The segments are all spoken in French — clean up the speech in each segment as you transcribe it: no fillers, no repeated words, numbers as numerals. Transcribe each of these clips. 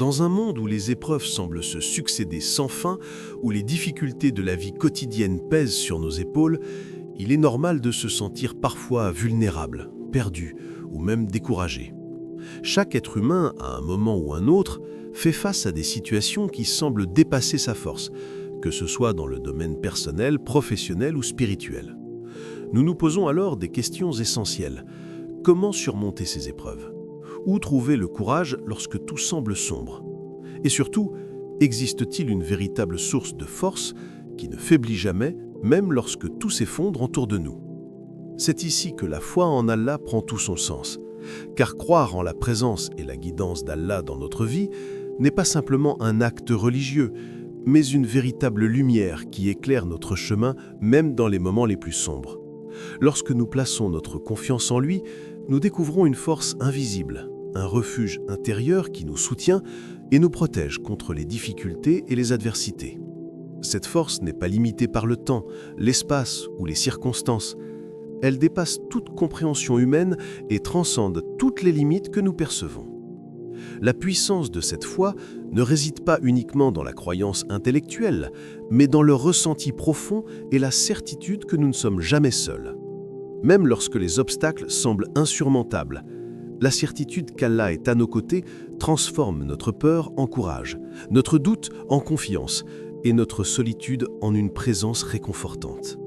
Dans un monde où les épreuves semblent se succéder sans fin, où les difficultés de la vie quotidienne pèsent sur nos épaules, il est normal de se sentir parfois vulnérable, perdu ou même découragé. Chaque être humain, à un moment ou un autre, fait face à des situations qui semblent dépasser sa force, que ce soit dans le domaine personnel, professionnel ou spirituel. Nous nous posons alors des questions essentielles. Comment surmonter ces épreuves ? Où trouver le courage lorsque tout semble sombre ? Et surtout, existe-t-il une véritable source de force qui ne faiblit jamais, même lorsque tout s'effondre autour de nous ? C'est ici que la foi en Allah prend tout son sens. Car croire en la présence et la guidance d'Allah dans notre vie n'est pas simplement un acte religieux, mais une véritable lumière qui éclaire notre chemin même dans les moments les plus sombres. Lorsque nous plaçons notre confiance en lui, nous découvrons une force invisible, un refuge intérieur qui nous soutient et nous protège contre les difficultés et les adversités. Cette force n'est pas limitée par le temps, l'espace ou les circonstances. Elle dépasse toute compréhension humaine et transcende toutes les limites que nous percevons. La puissance de cette foi ne réside pas uniquement dans la croyance intellectuelle, mais dans le ressenti profond et la certitude que nous ne sommes jamais seuls. Même lorsque les obstacles semblent insurmontables, la certitude qu'Allah est à nos côtés transforme notre peur en courage, notre doute en confiance et notre solitude en une présence réconfortante.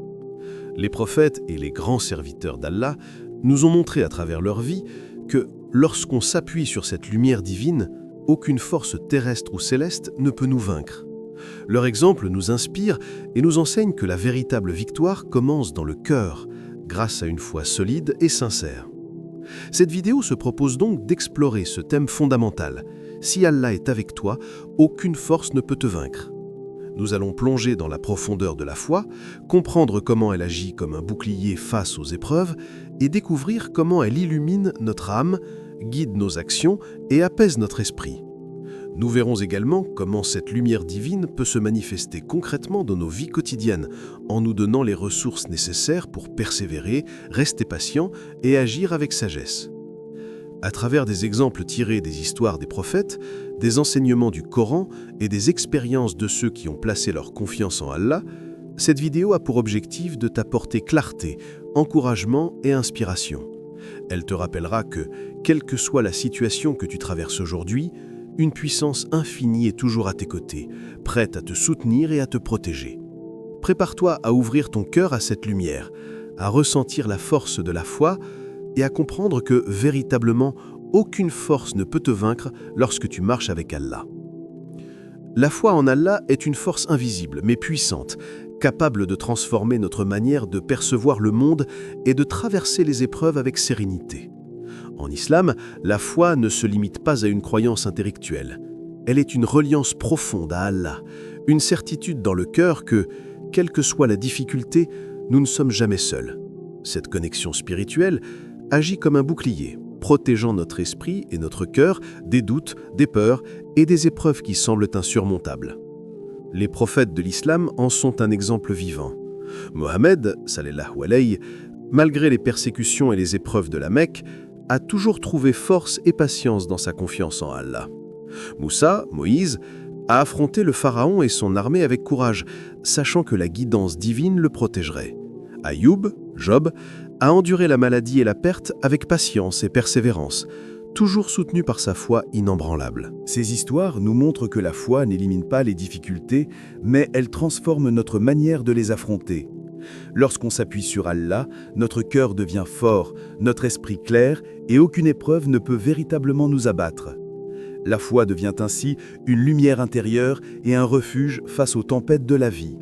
Les prophètes et les grands serviteurs d'Allah nous ont montré à travers leur vie que lorsqu'on s'appuie sur cette lumière divine, aucune force terrestre ou céleste ne peut nous vaincre. Leur exemple nous inspire et nous enseigne que la véritable victoire commence dans le cœur, grâce à une foi solide et sincère. Cette vidéo se propose donc d'explorer ce thème fondamental. Si Allah est avec toi, aucune force ne peut te vaincre. Nous allons plonger dans la profondeur de la foi, comprendre comment elle agit comme un bouclier face aux épreuves et découvrir comment elle illumine notre âme, guide nos actions et apaise notre esprit. Nous verrons également comment cette lumière divine peut se manifester concrètement dans nos vies quotidiennes, en nous donnant les ressources nécessaires pour persévérer, rester patient et agir avec sagesse. À travers des exemples tirés des histoires des prophètes, des enseignements du Coran et des expériences de ceux qui ont placé leur confiance en Allah, cette vidéo a pour objectif de t'apporter clarté, encouragement et inspiration. Elle te rappellera que, quelle que soit la situation que tu traverses aujourd'hui, une puissance infinie est toujours à tes côtés, prête à te soutenir et à te protéger. Prépare-toi à ouvrir ton cœur à cette lumière, à ressentir la force de la foi et à comprendre que, véritablement, aucune force ne peut te vaincre lorsque tu marches avec Allah. La foi en Allah est une force invisible, mais puissante, capable de transformer notre manière de percevoir le monde et de traverser les épreuves avec sérénité. En islam, la foi ne se limite pas à une croyance intellectuelle. Elle est une reliance profonde à Allah, une certitude dans le cœur que, quelle que soit la difficulté, nous ne sommes jamais seuls. Cette connexion spirituelle agit comme un bouclier, protégeant notre esprit et notre cœur des doutes, des peurs et des épreuves qui semblent insurmontables. Les prophètes de l'islam en sont un exemple vivant. Mohammed, sallallahu alayhi, malgré les persécutions et les épreuves de la Mecque, a toujours trouvé force et patience dans sa confiance en Allah. Moussa, Moïse, a affronté le pharaon et son armée avec courage, sachant que la guidance divine le protégerait. Ayoub, Job, a enduré la maladie et la perte avec patience et persévérance, toujours soutenu par sa foi inébranlable. Ces histoires nous montrent que la foi n'élimine pas les difficultés, mais elle transforme notre manière de les affronter. Lorsqu'on s'appuie sur Allah, notre cœur devient fort, notre esprit clair et aucune épreuve ne peut véritablement nous abattre. La foi devient ainsi une lumière intérieure et un refuge face aux tempêtes de la vie.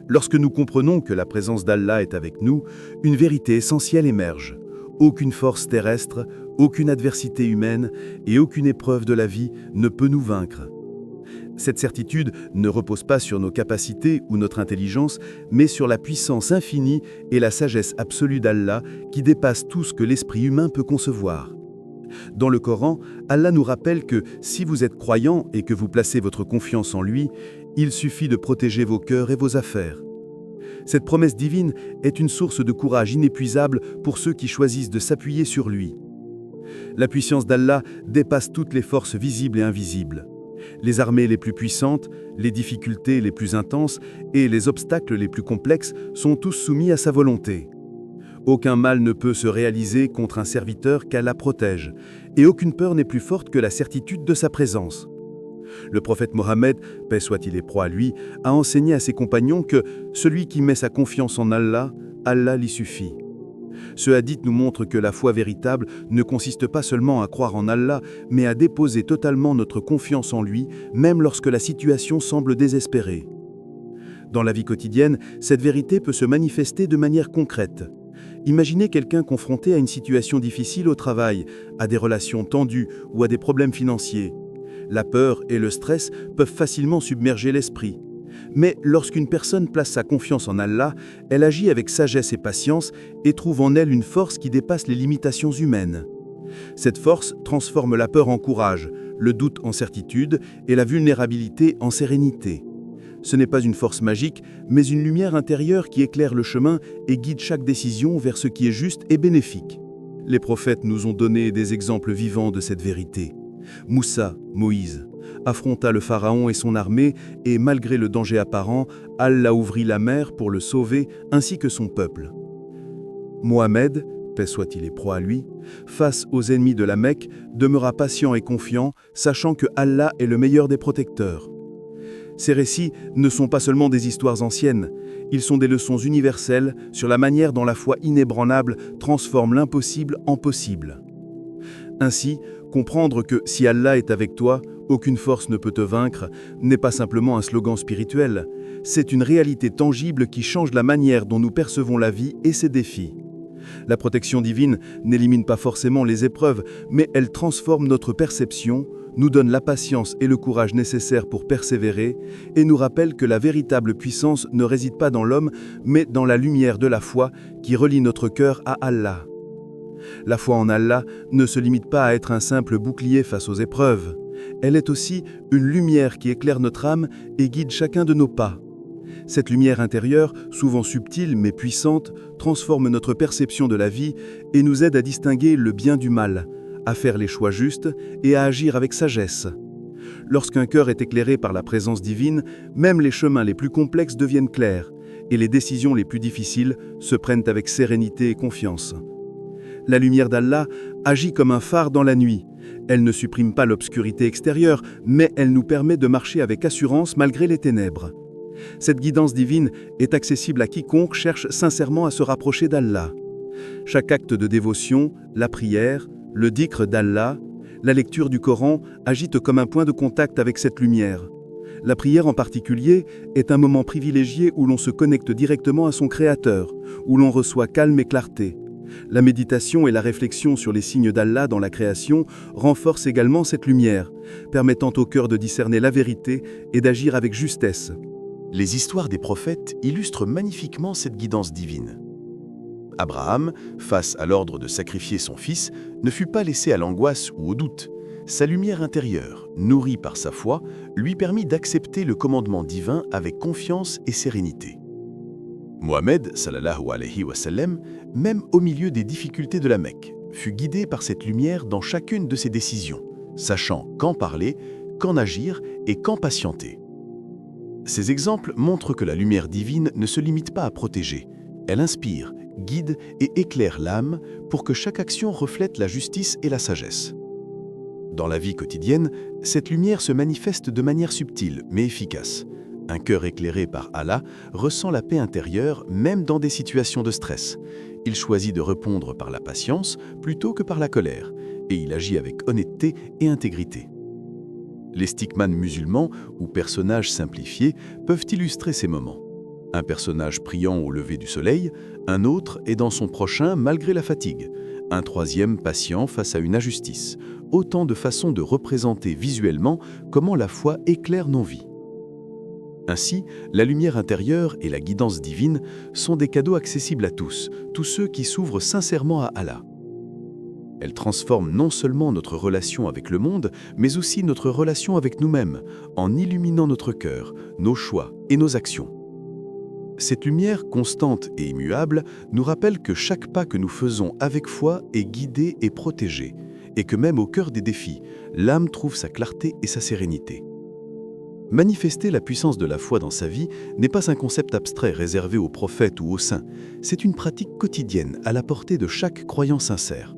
Lorsque nous comprenons que la présence d'Allah est avec nous, une vérité essentielle émerge. Aucune force terrestre, aucune adversité humaine et aucune épreuve de la vie ne peut nous vaincre. Cette certitude ne repose pas sur nos capacités ou notre intelligence, mais sur la puissance infinie et la sagesse absolue d'Allah qui dépasse tout ce que l'esprit humain peut concevoir. Dans le Coran, Allah nous rappelle que si vous êtes croyant et que vous placez votre confiance en lui, il suffit de protéger vos cœurs et vos affaires. Cette promesse divine est une source de courage inépuisable pour ceux qui choisissent de s'appuyer sur lui. La puissance d'Allah dépasse toutes les forces visibles et invisibles. Les armées les plus puissantes, les difficultés les plus intenses et les obstacles les plus complexes sont tous soumis à sa volonté. Aucun mal ne peut se réaliser contre un serviteur qu'Allah protège, et aucune peur n'est plus forte que la certitude de sa présence. Le prophète Mohammed, paix soit-il et proie à lui, a enseigné à ses compagnons que celui qui met sa confiance en Allah, Allah l'y suffit. Ce hadith nous montre que la foi véritable ne consiste pas seulement à croire en Allah, mais à déposer totalement notre confiance en lui, même lorsque la situation semble désespérée. Dans la vie quotidienne, cette vérité peut se manifester de manière concrète. Imaginez quelqu'un confronté à une situation difficile au travail, à des relations tendues ou à des problèmes financiers. La peur et le stress peuvent facilement submerger l'esprit. Mais lorsqu'une personne place sa confiance en Allah, elle agit avec sagesse et patience et trouve en elle une force qui dépasse les limitations humaines. Cette force transforme la peur en courage, le doute en certitude et la vulnérabilité en sérénité. Ce n'est pas une force magique, mais une lumière intérieure qui éclaire le chemin et guide chaque décision vers ce qui est juste et bénéfique. Les prophètes nous ont donné des exemples vivants de cette vérité. Moussa, Moïse, affronta le pharaon et son armée et malgré le danger apparent, Allah ouvrit la mer pour le sauver ainsi que son peuple. Mohammed, paix soit-il et proie à lui, face aux ennemis de la Mecque, demeura patient et confiant, sachant que Allah est le meilleur des protecteurs. Ces récits ne sont pas seulement des histoires anciennes, ils sont des leçons universelles sur la manière dont la foi inébranlable transforme l'impossible en possible. Ainsi, comprendre que si Allah est avec toi, aucune force ne peut te vaincre, n'est pas simplement un slogan spirituel, c'est une réalité tangible qui change la manière dont nous percevons la vie et ses défis. La protection divine n'élimine pas forcément les épreuves, mais elle transforme notre perception, nous donne la patience et le courage nécessaires pour persévérer, et nous rappelle que la véritable puissance ne réside pas dans l'homme, mais dans la lumière de la foi qui relie notre cœur à Allah. La foi en Allah ne se limite pas à être un simple bouclier face aux épreuves. Elle est aussi une lumière qui éclaire notre âme et guide chacun de nos pas. Cette lumière intérieure, souvent subtile mais puissante, transforme notre perception de la vie et nous aide à distinguer le bien du mal, à faire les choix justes et à agir avec sagesse. Lorsqu'un cœur est éclairé par la présence divine, même les chemins les plus complexes deviennent clairs et les décisions les plus difficiles se prennent avec sérénité et confiance. La lumière d'Allah agit comme un phare dans la nuit. Elle ne supprime pas l'obscurité extérieure, mais elle nous permet de marcher avec assurance malgré les ténèbres. Cette guidance divine est accessible à quiconque cherche sincèrement à se rapprocher d'Allah. Chaque acte de dévotion, la prière, le dhikr d'Allah, la lecture du Coran agite comme un point de contact avec cette lumière. La prière en particulier est un moment privilégié où l'on se connecte directement à son Créateur, où l'on reçoit calme et clarté. La méditation et la réflexion sur les signes d'Allah dans la création renforcent également cette lumière, permettant au cœur de discerner la vérité et d'agir avec justesse. Les histoires des prophètes illustrent magnifiquement cette guidance divine. Abraham, face à l'ordre de sacrifier son fils, ne fut pas laissé à l'angoisse ou au doute. Sa lumière intérieure, nourrie par sa foi, lui permit d'accepter le commandement divin avec confiance et sérénité. Mohammed, sallallahu alayhi wa sallam, même au milieu des difficultés de la Mecque, fut guidé par cette lumière dans chacune de ses décisions, sachant quand parler, quand agir et quand patienter. Ces exemples montrent que la lumière divine ne se limite pas à protéger. Elle inspire, guide et éclaire l'âme pour que chaque action reflète la justice et la sagesse. Dans la vie quotidienne, cette lumière se manifeste de manière subtile mais efficace. Un cœur éclairé par Allah ressent la paix intérieure même dans des situations de stress. Il choisit de répondre par la patience plutôt que par la colère, et il agit avec honnêteté et intégrité. Les stickmans musulmans ou personnages simplifiés peuvent illustrer ces moments. Un personnage priant au lever du soleil, un autre aidant son prochain malgré la fatigue, un troisième patient face à une injustice. Autant de façons de représenter visuellement comment la foi éclaire nos vies. Ainsi, la lumière intérieure et la guidance divine sont des cadeaux accessibles à tous ceux qui s'ouvrent sincèrement à Allah. Elles transforment non seulement notre relation avec le monde, mais aussi notre relation avec nous-mêmes, en illuminant notre cœur, nos choix et nos actions. Cette lumière constante et immuable nous rappelle que chaque pas que nous faisons avec foi est guidé et protégé, et que même au cœur des défis, l'âme trouve sa clarté et sa sérénité. Manifester la puissance de la foi dans sa vie n'est pas un concept abstrait réservé aux prophètes ou aux saints, c'est une pratique quotidienne à la portée de chaque croyant sincère.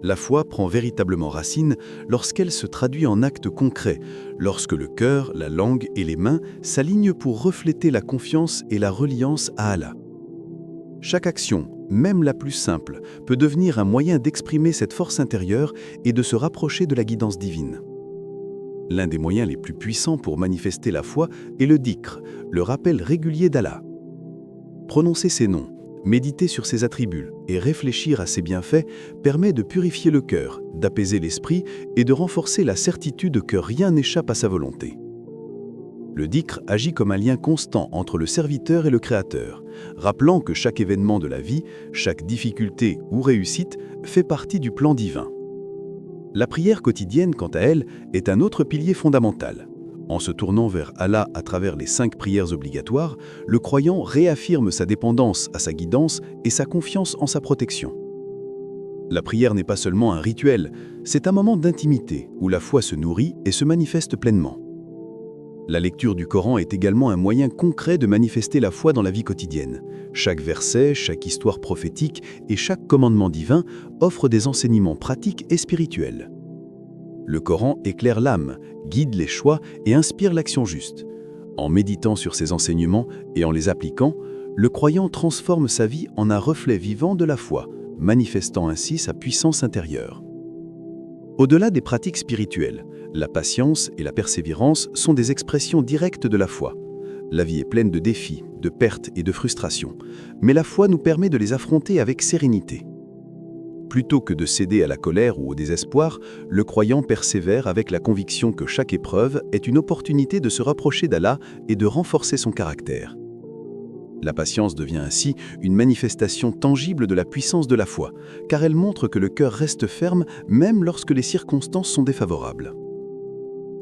La foi prend véritablement racine lorsqu'elle se traduit en actes concrets, lorsque le cœur, la langue et les mains s'alignent pour refléter la confiance et la reliance à Allah. Chaque action, même la plus simple, peut devenir un moyen d'exprimer cette force intérieure et de se rapprocher de la guidance divine. L'un des moyens les plus puissants pour manifester la foi est le dhikr, le rappel régulier d'Allah. Prononcer ses noms, méditer sur ses attributs et réfléchir à ses bienfaits permet de purifier le cœur, d'apaiser l'esprit et de renforcer la certitude que rien n'échappe à sa volonté. Le dhikr agit comme un lien constant entre le serviteur et le Créateur, rappelant que chaque événement de la vie, chaque difficulté ou réussite fait partie du plan divin. La prière quotidienne, quant à elle, est un autre pilier fondamental. En se tournant vers Allah à travers les 5 prières obligatoires, le croyant réaffirme sa dépendance à sa guidance et sa confiance en sa protection. La prière n'est pas seulement un rituel, c'est un moment d'intimité où la foi se nourrit et se manifeste pleinement. La lecture du Coran est également un moyen concret de manifester la foi dans la vie quotidienne. Chaque verset, chaque histoire prophétique et chaque commandement divin offrent des enseignements pratiques et spirituels. Le Coran éclaire l'âme, guide les choix et inspire l'action juste. En méditant sur ces enseignements et en les appliquant, le croyant transforme sa vie en un reflet vivant de la foi, manifestant ainsi sa puissance intérieure. Au-delà des pratiques spirituelles, la patience et la persévérance sont des expressions directes de la foi. La vie est pleine de défis, de pertes et de frustrations, mais la foi nous permet de les affronter avec sérénité. Plutôt que de céder à la colère ou au désespoir, le croyant persévère avec la conviction que chaque épreuve est une opportunité de se rapprocher d'Allah et de renforcer son caractère. La patience devient ainsi une manifestation tangible de la puissance de la foi, car elle montre que le cœur reste ferme même lorsque les circonstances sont défavorables.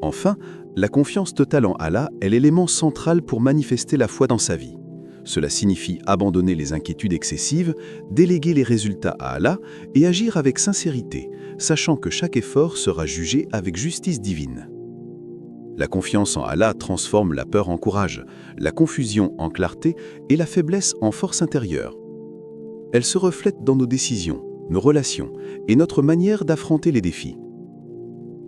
Enfin, la confiance totale en Allah est l'élément central pour manifester la foi dans sa vie. Cela signifie abandonner les inquiétudes excessives, déléguer les résultats à Allah et agir avec sincérité, sachant que chaque effort sera jugé avec justice divine. La confiance en Allah transforme la peur en courage, la confusion en clarté et la faiblesse en force intérieure. Elle se reflète dans nos décisions, nos relations et notre manière d'affronter les défis.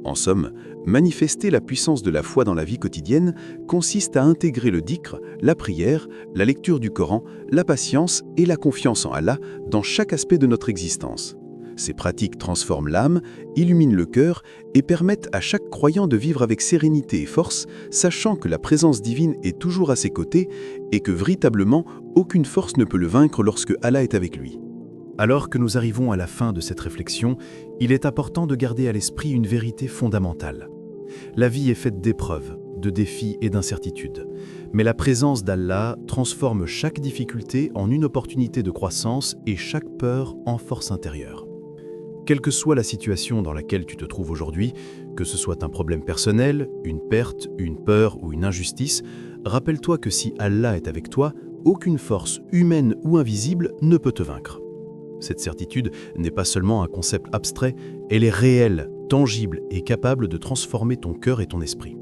En somme, manifester la puissance de la foi dans la vie quotidienne consiste à intégrer le dhikr, la prière, la lecture du Coran, la patience et la confiance en Allah dans chaque aspect de notre existence. Ces pratiques transforment l'âme, illuminent le cœur et permettent à chaque croyant de vivre avec sérénité et force, sachant que la présence divine est toujours à ses côtés et que véritablement aucune force ne peut le vaincre lorsque Allah est avec lui. Alors que nous arrivons à la fin de cette réflexion, il est important de garder à l'esprit une vérité fondamentale. La vie est faite d'épreuves, de défis et d'incertitudes. Mais la présence d'Allah transforme chaque difficulté en une opportunité de croissance et chaque peur en force intérieure. Quelle que soit la situation dans laquelle tu te trouves aujourd'hui, que ce soit un problème personnel, une perte, une peur ou une injustice, rappelle-toi que si Allah est avec toi, aucune force humaine ou invisible ne peut te vaincre. Cette certitude n'est pas seulement un concept abstrait, elle est réelle, tangible et capable de transformer ton cœur et ton esprit.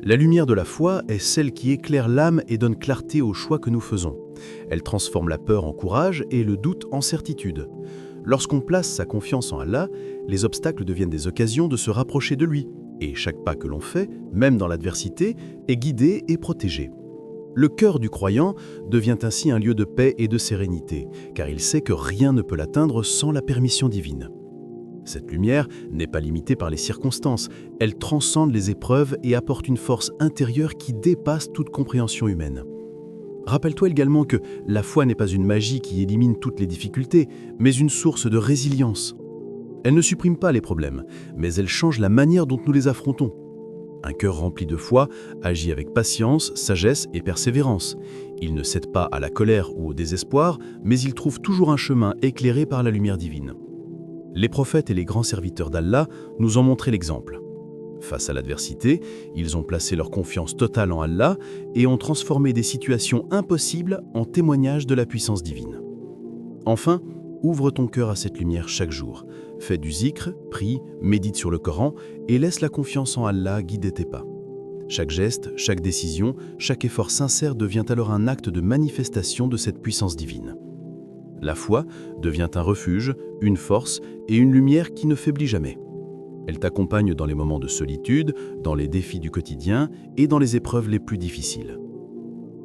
La lumière de la foi est celle qui éclaire l'âme et donne clarté aux choix que nous faisons. Elle transforme la peur en courage et le doute en certitude. Lorsqu'on place sa confiance en Allah, les obstacles deviennent des occasions de se rapprocher de lui. Et chaque pas que l'on fait, même dans l'adversité, est guidé et protégé. Le cœur du croyant devient ainsi un lieu de paix et de sérénité, car il sait que rien ne peut l'atteindre sans la permission divine. Cette lumière n'est pas limitée par les circonstances, elle transcende les épreuves et apporte une force intérieure qui dépasse toute compréhension humaine. Rappelle-toi également que la foi n'est pas une magie qui élimine toutes les difficultés, mais une source de résilience. Elle ne supprime pas les problèmes, mais elle change la manière dont nous les affrontons. Un cœur rempli de foi agit avec patience, sagesse et persévérance. Il ne cède pas à la colère ou au désespoir, mais il trouve toujours un chemin éclairé par la lumière divine. Les prophètes et les grands serviteurs d'Allah nous ont montré l'exemple. Face à l'adversité, ils ont placé leur confiance totale en Allah et ont transformé des situations impossibles en témoignages de la puissance divine. Enfin, Ouvre ton cœur à cette lumière chaque jour. Fais du zikr, prie, médite sur le Coran et laisse la confiance en Allah guider tes pas. Chaque geste, chaque décision, chaque effort sincère devient alors un acte de manifestation de cette puissance divine. La foi devient un refuge, une force et une lumière qui ne faiblit jamais. Elle t'accompagne dans les moments de solitude, dans les défis du quotidien et dans les épreuves les plus difficiles.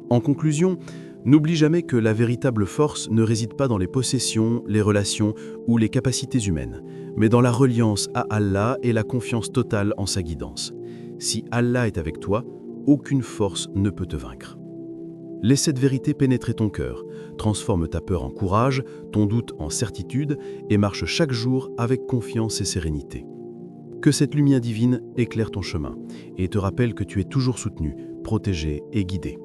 En conclusion, n'oublie jamais que la véritable force ne réside pas dans les possessions, les relations ou les capacités humaines, mais dans la reliance à Allah et la confiance totale en sa guidance. Si Allah est avec toi, aucune force ne peut te vaincre. Laisse cette vérité pénétrer ton cœur, transforme ta peur en courage, ton doute en certitude et marche chaque jour avec confiance et sérénité. Que cette lumière divine éclaire ton chemin et te rappelle que tu es toujours soutenu, protégé et guidé.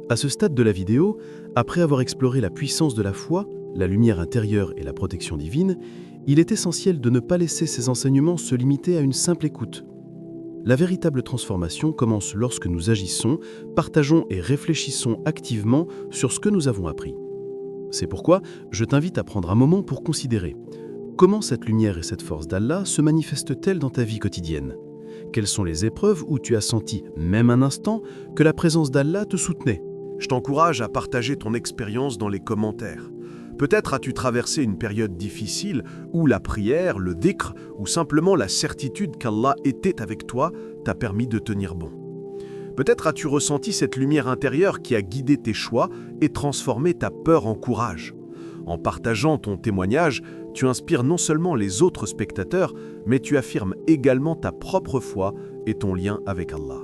À ce stade de la vidéo, après avoir exploré la puissance de la foi, la lumière intérieure et la protection divine, il est essentiel de ne pas laisser ces enseignements se limiter à une simple écoute. La véritable transformation commence lorsque nous agissons, partageons et réfléchissons activement sur ce que nous avons appris. C'est pourquoi je t'invite à prendre un moment pour considérer comment cette lumière et cette force d'Allah se manifestent-elles dans ta vie quotidienne ? Quelles sont les épreuves où tu as senti, même un instant, que la présence d'Allah te soutenait ? Je t'encourage à partager ton expérience dans les commentaires. Peut-être as-tu traversé une période difficile où la prière, le dhikr ou simplement la certitude qu'Allah était avec toi t'a permis de tenir bon. Peut-être as-tu ressenti cette lumière intérieure qui a guidé tes choix et transformé ta peur en courage. En partageant ton témoignage, tu inspires non seulement les autres spectateurs, mais tu affirmes également ta propre foi et ton lien avec Allah.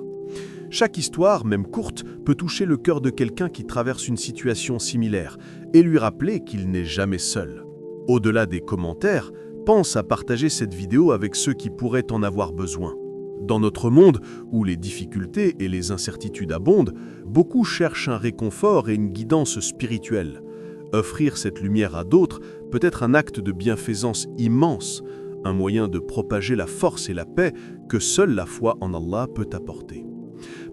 Chaque histoire, même courte, peut toucher le cœur de quelqu'un qui traverse une situation similaire et lui rappeler qu'il n'est jamais seul. Au-delà des commentaires, pense à partager cette vidéo avec ceux qui pourraient en avoir besoin. Dans notre monde, où les difficultés et les incertitudes abondent, beaucoup cherchent un réconfort et une guidance spirituelle. Offrir cette lumière à d'autres peut être un acte de bienfaisance immense, un moyen de propager la force et la paix que seule la foi en Allah peut apporter.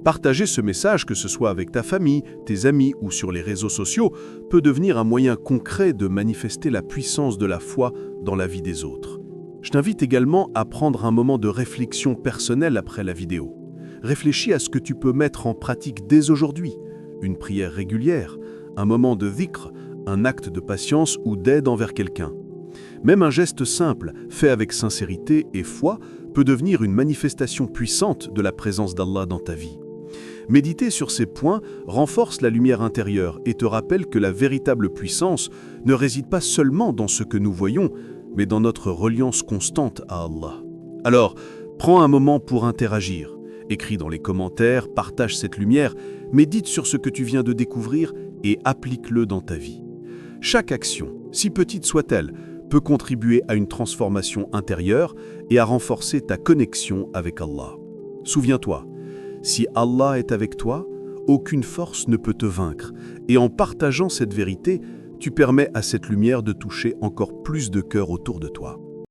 Partager ce message, que ce soit avec ta famille, tes amis ou sur les réseaux sociaux, peut devenir un moyen concret de manifester la puissance de la foi dans la vie des autres. Je t'invite également à prendre un moment de réflexion personnelle après la vidéo. Réfléchis à ce que tu peux mettre en pratique dès aujourd'hui. Une prière régulière, un moment de dhikr, un acte de patience ou d'aide envers quelqu'un. Même un geste simple, fait avec sincérité et foi, peut devenir une manifestation puissante de la présence d'Allah dans ta vie. Méditer sur ces points renforce la lumière intérieure et te rappelle que la véritable puissance ne réside pas seulement dans ce que nous voyons, mais dans notre reliance constante à Allah. Alors, prends un moment pour interagir. Écris dans les commentaires, partage cette lumière, médite sur ce que tu viens de découvrir et applique-le dans ta vie. Chaque action, si petite soit-elle, peut contribuer à une transformation intérieure et à renforcer ta connexion avec Allah. Souviens-toi, si Allah est avec toi, aucune force ne peut te vaincre, et en partageant cette vérité, tu permets à cette lumière de toucher encore plus de cœurs autour de toi.